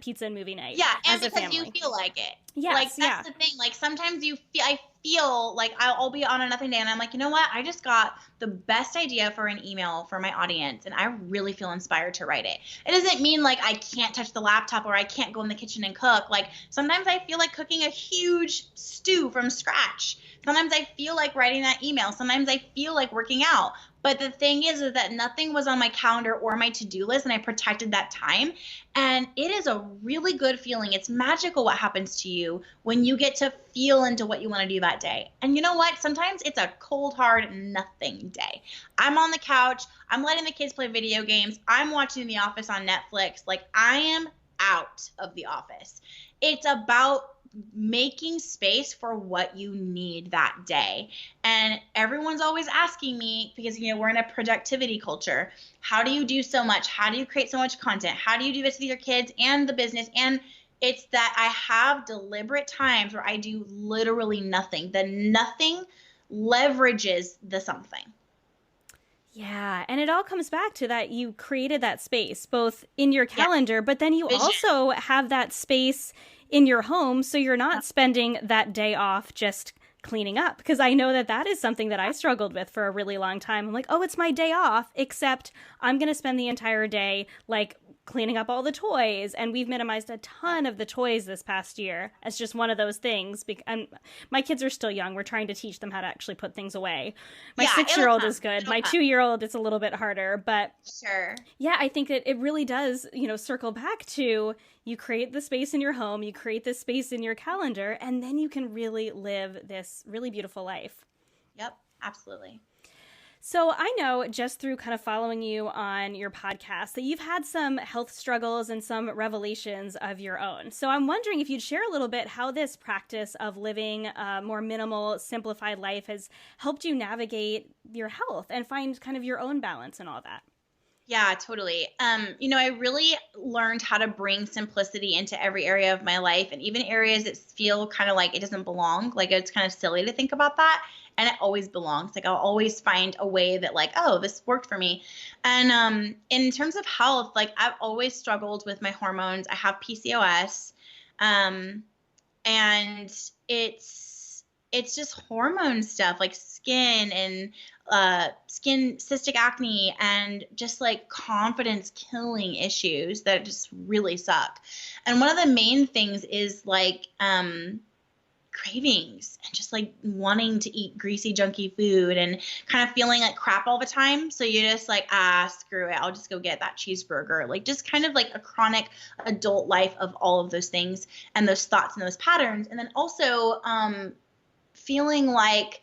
pizza and movie night. Yeah, and as a because family. you feel like it. Yes, like that's the thing. Like sometimes I feel like I'll be on a nothing day and I'm like, you know what? I just got the best idea for an email for my audience and I really feel inspired to write it. It doesn't mean like I can't touch the laptop or I can't go in the kitchen and cook. Like sometimes I feel like cooking a huge stew from scratch. Sometimes I feel like writing that email. Sometimes I feel like working out. But the thing is that nothing was on my calendar or my to-do list, and I protected that time. And it is a really good feeling. It's magical what happens to you when you get to feel into what you want to do that day. And you know what? Sometimes it's a cold, hard, nothing day. I'm on the couch. I'm letting the kids play video games. I'm watching The Office on Netflix. Like, I am out of the office. It's about making space for what you need that day. And everyone's always asking me, because we're in a productivity culture, how do you do so much? How do you create so much content? How do you do this with your kids and the business? And it's that I have deliberate times where I do literally nothing. The nothing leverages the something. Yeah, and it all comes back to that you created that space both in your calendar, but then you also have that space in your home, so you're not spending that day off just cleaning up. Because I know that is something that I struggled with for a really long time. I'm like, oh, it's my day off, except I'm going to spend the entire day like cleaning up all the toys. And we've minimized a ton of the toys this past year as just one of those things. And my kids are still young. We're trying to teach them how to actually put things away. My 6-year-old is good. My 2-year-old, it's a little bit harder. But sure. Yeah, I think that it really does, circle back to you create the space in your home, you create this space in your calendar, and then you can really live this really beautiful life. Yep, absolutely. So I know just through kind of following you on your podcast that you've had some health struggles and some revelations of your own. So I'm wondering if you'd share a little bit how this practice of living a more minimal, simplified life has helped you navigate your health and find kind of your own balance and all that. Yeah, totally. I really learned how to bring simplicity into every area of my life, and even areas that feel kind of like it doesn't belong. Like it's kind of silly to think about that. And it always belongs. Like I'll always find a way that like, oh, this worked for me. And in terms of health, like I've always struggled with my hormones. I have PCOS. And it's just hormone stuff like skin and skin cystic acne and just like confidence killing issues that just really suck. And one of the main things is like cravings and just like wanting to eat greasy, junky food and kind of feeling like crap all the time. So you're just like, screw it. I'll just go get that cheeseburger. Like just kind of like a chronic adult life of all of those things and those thoughts and those patterns. And then also feeling like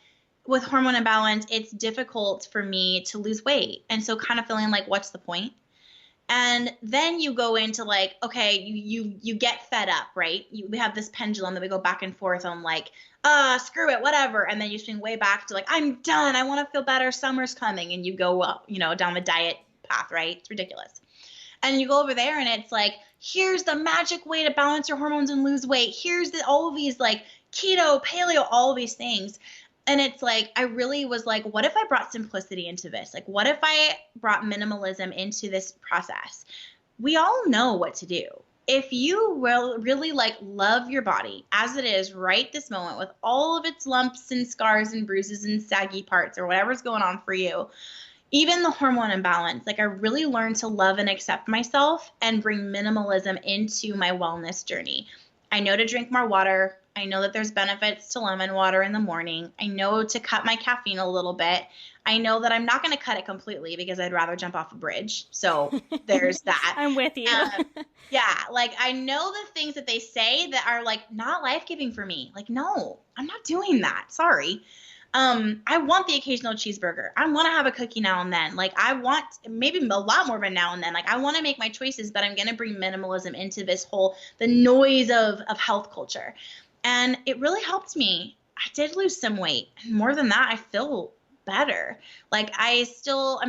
with hormone imbalance, it's difficult for me to lose weight. And so kind of feeling like, what's the point? And then you go into like, okay, you get fed up, right? We have this pendulum that we go back and forth on like, screw it, whatever. And then you swing way back to like, I'm done. I want to feel better. Summer's coming. And you go up, down the diet path, right? It's ridiculous. And you go over there and it's like, here's the magic way to balance your hormones and lose weight. Here's all of these like keto, paleo, all of these things. And it's like, I really was like, what if I brought simplicity into this? Like, what if I brought minimalism into this process? We all know what to do. if you will really like love your body as it is right this moment with all of its lumps and scars and bruises and saggy parts or whatever's going on for you, even the hormone imbalance, like I really learned to love and accept myself and bring minimalism into my wellness journey. I know to drink more water. I know that there's benefits to lemon water in the morning. I know to cut my caffeine a little bit. I know that I'm not going to cut it completely because I'd rather jump off a bridge. So there's that. I'm with you. Yeah, like I know the things that they say that are like not life-giving for me. Like, no, I'm not doing that. Sorry. I want the occasional cheeseburger. I want to have a cookie now and then. Like I want maybe a lot more of a now and then. Like I want to make my choices, but I'm going to bring minimalism into this whole, the noise of health culture. And it really helped me. I did lose some weight. And more than that, I feel better. Like I'm still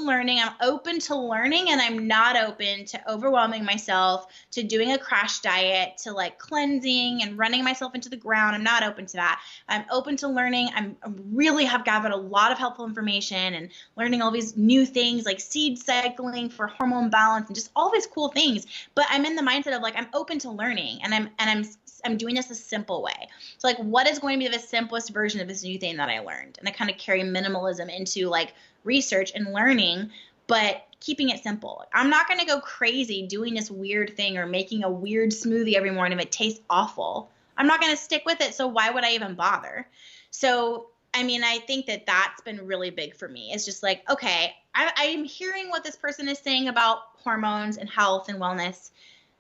learning. I'm open to learning, and I'm not open to overwhelming myself, to doing a crash diet, to like cleansing and running myself into the ground. I'm not open to that. I'm open to learning. I really have gathered a lot of helpful information and learning all these new things like seed cycling for hormone balance and just all these cool things. But I'm in the mindset of like, I'm open to learning, and I'm doing this a simple way. So like, what is going to be the simplest version of this new thing that I learned? And I kind of carry minimalism into like research and learning, but keeping it simple. I'm not going to go crazy doing this weird thing or making a weird smoothie every morning if it tastes awful. I'm not going to stick with it. So why would I even bother? So, I mean, I think that that's been really big for me. It's just like, okay, I'm hearing what this person is saying about hormones and health and wellness,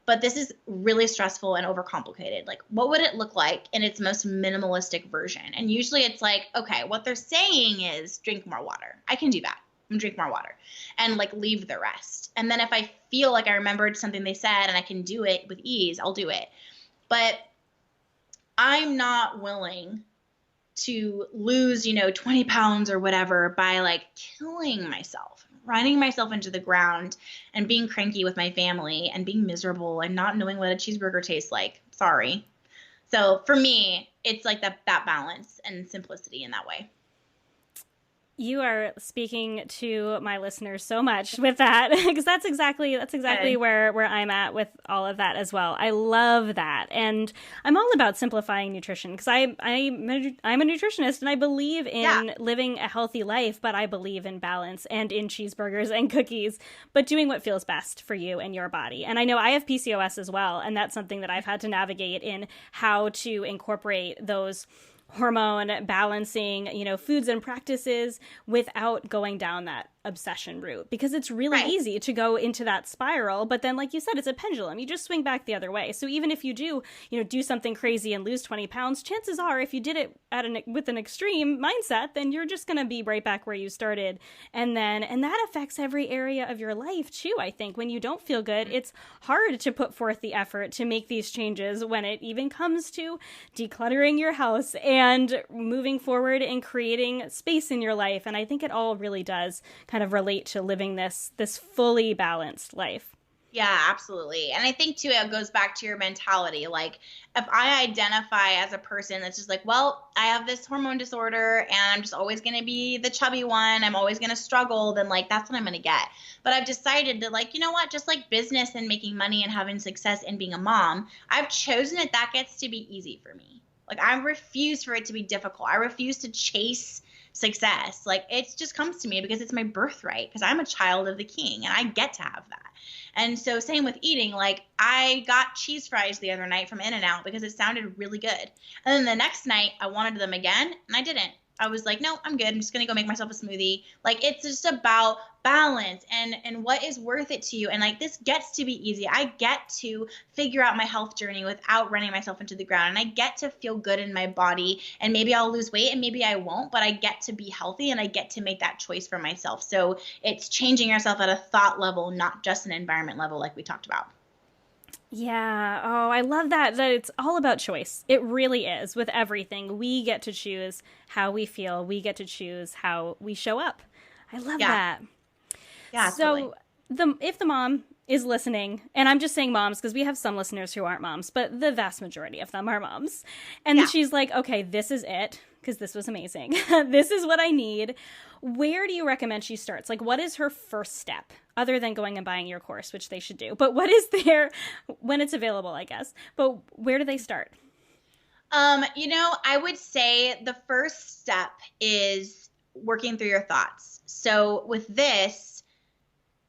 but this is really stressful and overcomplicated. Like, what would it look like in its most minimalistic version? And usually it's like, okay, what they're saying is drink more water. I can do that. I'm gonna drink more water and like leave the rest. And then if I feel like I remembered something they said and I can do it with ease, I'll do it. But I'm not willing to lose, 20 pounds or whatever by like killing myself, running myself into the ground and being cranky with my family and being miserable and not knowing what a cheeseburger tastes like. Sorry. So for me, it's like that balance and simplicity in that way. You are speaking to my listeners so much with that, because that's exactly where I'm at with all of that as well. I love that. And I'm all about simplifying nutrition because I'm a nutritionist and I believe in living a healthy life, but I believe in balance and in cheeseburgers and cookies, but doing what feels best for you and your body. And I know I have PCOS as well, and that's something that I've had to navigate in how to incorporate those hormone balancing, foods and practices without going down that obsession route, because it's really easy to go into that spiral. But then, like you said, it's a pendulum. You just swing back the other way. So even if you do, do something crazy and lose 20 pounds, chances are if you did it with an extreme mindset, then you're just going to be right back where you started. And that affects every area of your life too. I think when you don't feel good, it's hard to put forth the effort to make these changes when it even comes to decluttering your house and moving forward and creating space in your life. And I think it all really does kind of relate to living this fully balanced life. Yeah, absolutely. And I think too, it goes back to your mentality. Like if I identify as a person that's just like, well, I have this hormone disorder and I'm just always going to be the chubby one, I'm always going to struggle, then like, that's what I'm going to get. But I've decided that like, you know what, just like business and making money and having success and being a mom, I've chosen that gets to be easy for me. Like I refuse for it to be difficult. I refuse to chase success. Like it just comes to me because it's my birthright, because I'm a child of the king and I get to have that. And so same with eating. Like I got cheese fries the other night from In-N-Out because it sounded really good. And then the next night I wanted them again and I didn't. I was like, no, I'm good. I'm just going to go make myself a smoothie. Like it's just about balance and what is worth it to you. And like this gets to be easy. I get to figure out my health journey without running myself into the ground. And I get to feel good in my body, and maybe I'll lose weight and maybe I won't, but I get to be healthy and I get to make that choice for myself. So it's changing yourself at a thought level, not just an environment level like we talked about. Yeah. Oh, I love that it's all about choice. It really is. With everything, we get to choose how we feel. We get to choose how we show up. I love that. Yeah. So if the mom is listening, and I'm just saying moms because we have some listeners who aren't moms, but the vast majority of them are moms. And she's like, okay, this is it, because this was amazing. This is what I need. Where do you recommend she starts? Like, what is her first step other than going and buying your course, which they should do. But what is there when it's available, I guess? But where do they start? I would say the first step is working through your thoughts. So with this,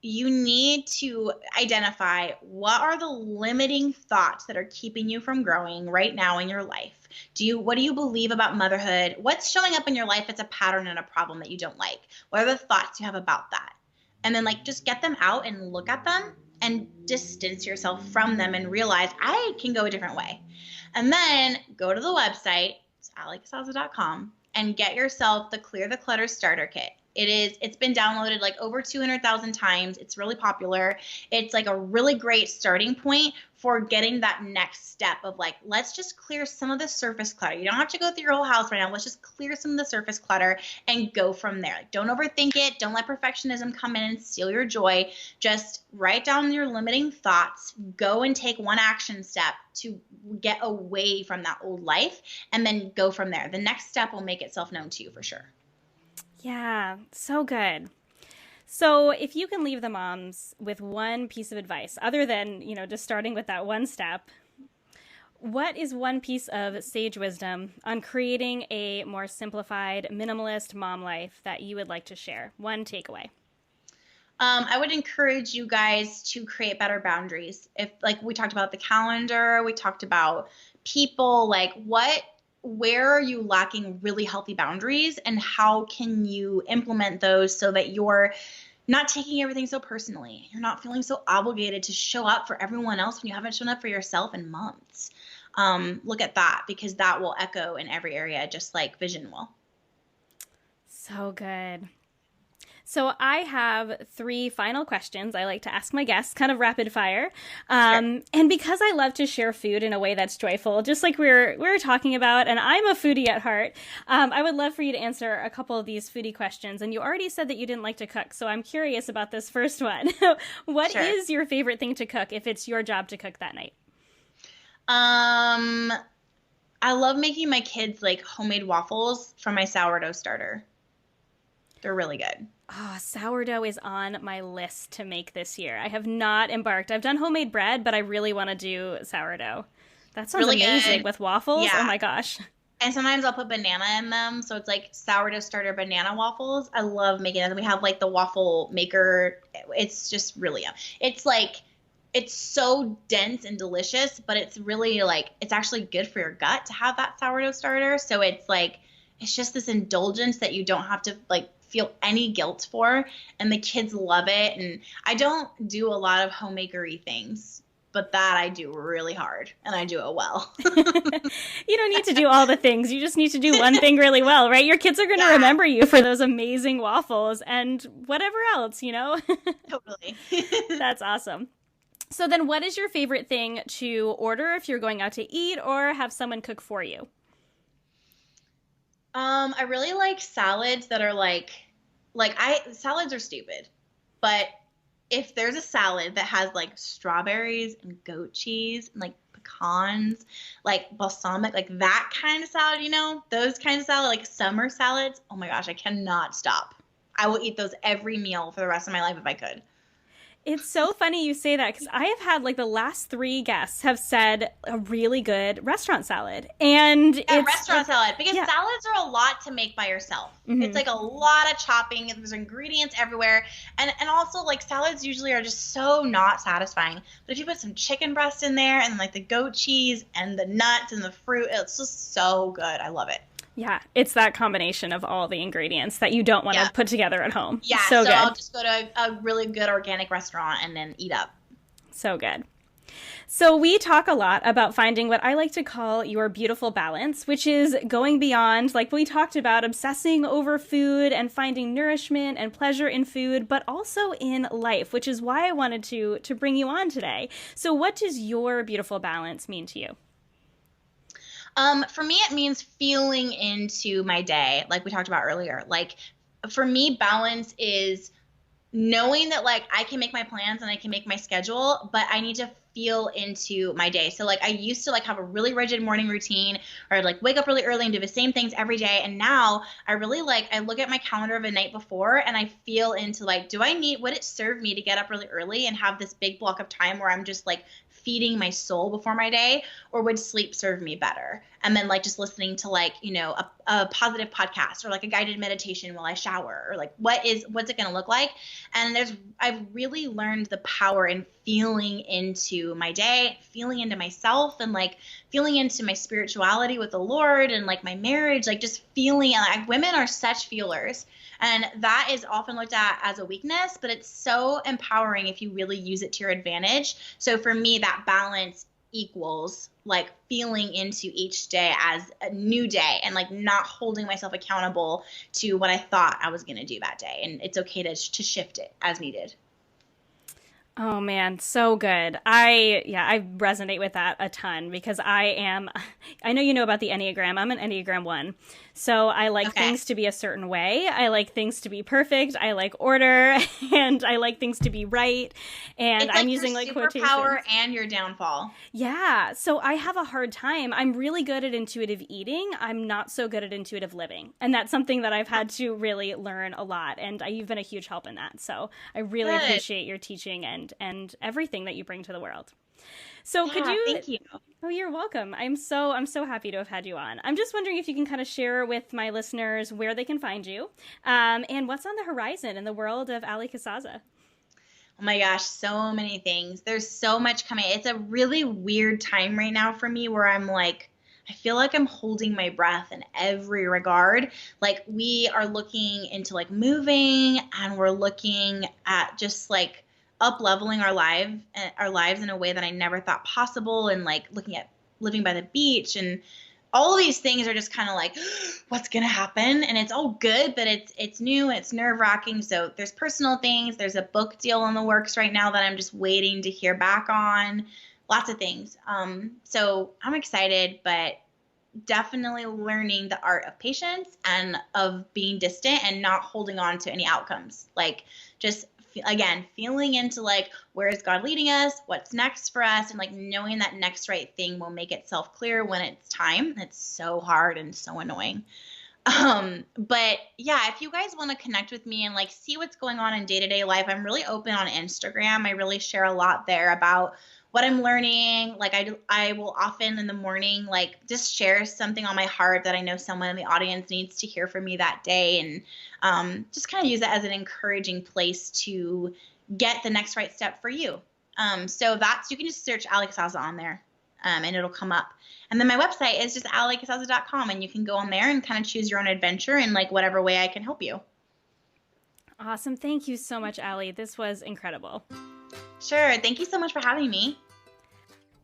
you need to identify what are the limiting thoughts that are keeping you from growing right now in your life. What do you believe about motherhood? What's showing up in your life as a pattern and a problem that you don't like? What are the thoughts you have about that? And then just get them out and look at them and distance yourself from them and realize I can go a different way. And then go to the website, it's alliecasazza.com, and get yourself the Clear the Clutter Starter Kit. It's been downloaded over 200,000 times. It's really popular. It's a really great starting point for getting that next step of let's just clear some of the surface clutter. You don't have to go through your whole house right now. Let's just clear some of the surface clutter and go from there. Don't overthink it. Don't let perfectionism come in and steal your joy. Just write down your limiting thoughts. Go and take one action step to get away from that old life, and then go from there. The next step will make itself known to you for sure. Yeah, so good. So if you can leave the moms with one piece of advice, other than, just starting with that one step, what is one piece of sage wisdom on creating a more simplified, minimalist mom life that you would like to share? One takeaway. I would encourage you guys to create better boundaries. If we talked about the calendar, we talked about people, where are you lacking really healthy boundaries, and how can you implement those so that you're not taking everything so personally? You're not feeling so obligated to show up for everyone else when you haven't shown up for yourself in months. Look at that, because that will echo in every area, just like vision will. So good. So I have 3 final questions I like to ask my guests, kind of rapid fire. Sure. And because I love to share food in a way that's joyful, just like we were talking about, and I'm a foodie at heart, I would love for you to answer a couple of these foodie questions. And you already said that you didn't like to cook, so I'm curious about this first one. What Sure. is your favorite thing to cook if it's your job to cook that night? I love making my kids homemade waffles from my sourdough starter. They're really good. Oh, sourdough is on my list to make this year. I have not embarked. I've done homemade bread, but I really want to do sourdough. That sounds really amazing good. With waffles. Yeah. Oh my gosh. And sometimes I'll put banana in them. So it's sourdough starter banana waffles. I love making them. We have the waffle maker. It's just really yum. It's so dense and delicious, but it's really it's actually good for your gut to have that sourdough starter. So it's it's just this indulgence that you don't have to feel any guilt for, and the kids love it. And I don't do a lot of homemakery things, but that I do really hard, and I do it well. You don't need to do all the things. You just need to do one thing really well, right? Your kids are going to remember you for those amazing waffles and whatever else, Totally. That's awesome. So then what is your favorite thing to order if you're going out to eat or have someone cook for you? I really like salads that are salads are stupid, but if there's a salad that has strawberries and goat cheese and pecans, balsamic, that kind of salad, those kinds of salad, summer salads, oh my gosh, I cannot stop. I will eat those every meal for the rest of my life if I could. It's so funny you say that, because I have had the last 3 guests have said a really good restaurant salad. And it's restaurant salad, because salads are a lot to make by yourself. Mm-hmm. It's a lot of chopping. There's ingredients everywhere. And also salads usually are just so not satisfying. But if you put some chicken breast in there and the goat cheese and the nuts and the fruit, it's just so good. I love it. Yeah, it's that combination of all the ingredients that you don't want to put together at home. Yeah, so good. I'll just go to a really good organic restaurant and then eat up. So good. So we talk a lot about finding what I like to call your beautiful balance, which is going beyond, like we talked about, obsessing over food and finding nourishment and pleasure in food, but also in life, which is why I wanted to bring you on today. So what does your beautiful balance mean to you? For me, it means feeling into my day, like we talked about earlier. For me, balance is knowing that like I can make my plans and I can make my schedule, but I need to feel into my day. So like I used to like have a really rigid morning routine, or I'd like wake up really early and do the same things every day. And now I really like, I look at my calendar the night before and I feel into like, would it serve me to get up really early and have this big block of time where I'm just like feeding my soul before my day, or would sleep serve me better? And then like just listening to like, you know, a positive podcast or like a guided meditation while I shower, or like what's it going to look like? And I've really learned the power in feeling into my day, feeling into myself, and like feeling into my spirituality with the Lord and like my marriage, like just feeling like women are such feelers. And that is often looked at as a weakness, but it's so empowering if you really use it to your advantage. So for me, that balance equals like feeling into each day as a new day and like not holding myself accountable to what I thought I was going to do that day. And it's okay to shift it as needed. Oh man, so good. I resonate with that a ton because I know you know about the Enneagram. I'm an Enneagram 1. So I like things to be a certain way. I like things to be perfect. I like order, and I like things to be right. And it's like I'm using like quotations. Superpower and your downfall. Yeah. So I have a hard time. I'm really good at intuitive eating. I'm not so good at intuitive living. And that's something that I've had to really learn a lot. And you've been a huge help in that. So I really appreciate your teaching and everything that you bring to the world. So could you? Thank you. Oh, you're welcome. I'm so happy to have had you on. I'm just wondering if you can kind of share with my listeners where they can find you, and what's on the horizon in the world of Allie Casazza. Oh my gosh, so many things. There's so much coming. It's a really weird time right now for me where I'm like, I feel like I'm holding my breath in every regard. Like we are looking into like moving, and we're looking at just like up-leveling our lives in a way that I never thought possible, and like looking at living by the beach, and all of these things are just kind of like, what's going to happen? And it's all good, but it's new, it's nerve-wracking. So there's personal things. There's a book deal in the works right now that I'm just waiting to hear back on. Lots of things. So I'm excited, but definitely learning the art of patience and of being distant and not holding on to any outcomes. Like just again, feeling into like, where is God leading us? What's next for us? And like knowing that next right thing will make itself clear when it's time. It's so hard and so annoying. But yeah, if you guys want to connect with me and like see what's going on in day-to-day life, I'm really open on Instagram. I really share a lot there about what I'm learning. Like I will often in the morning, like just share something on my heart that I know someone in the audience needs to hear from me that day. And just kind of use it as an encouraging place to get the next right step for you. So you can just search Allie Casazza on there, and it'll come up. And then my website is just alliecasazza.com, and you can go on there and kind of choose your own adventure in like whatever way I can help you. Awesome. Thank you so much, Allie. This was incredible. Sure. Thank you so much for having me.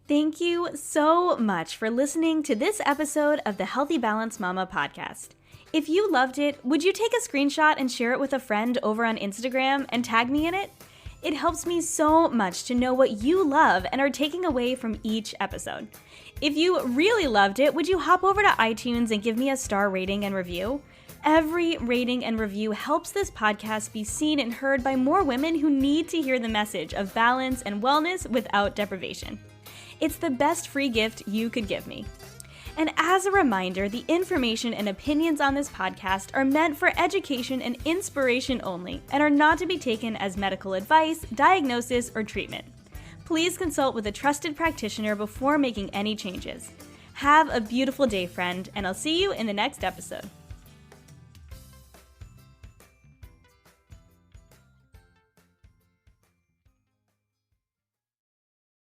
Thank you so much for listening to this episode of the Healthy Balance Mama podcast. If you loved it, would you take a screenshot and share it with a friend over on Instagram and tag me in it? It helps me so much to know what you love and are taking away from each episode. If you really loved it, would you hop over to iTunes and give me a star rating and review? Every rating and review helps this podcast be seen and heard by more women who need to hear the message of balance and wellness without deprivation. It's the best free gift you could give me. And as a reminder, the information and opinions on this podcast are meant for education and inspiration only and are not to be taken as medical advice, diagnosis, or treatment. Please consult with a trusted practitioner before making any changes. Have a beautiful day, friend, and I'll see you in the next episode.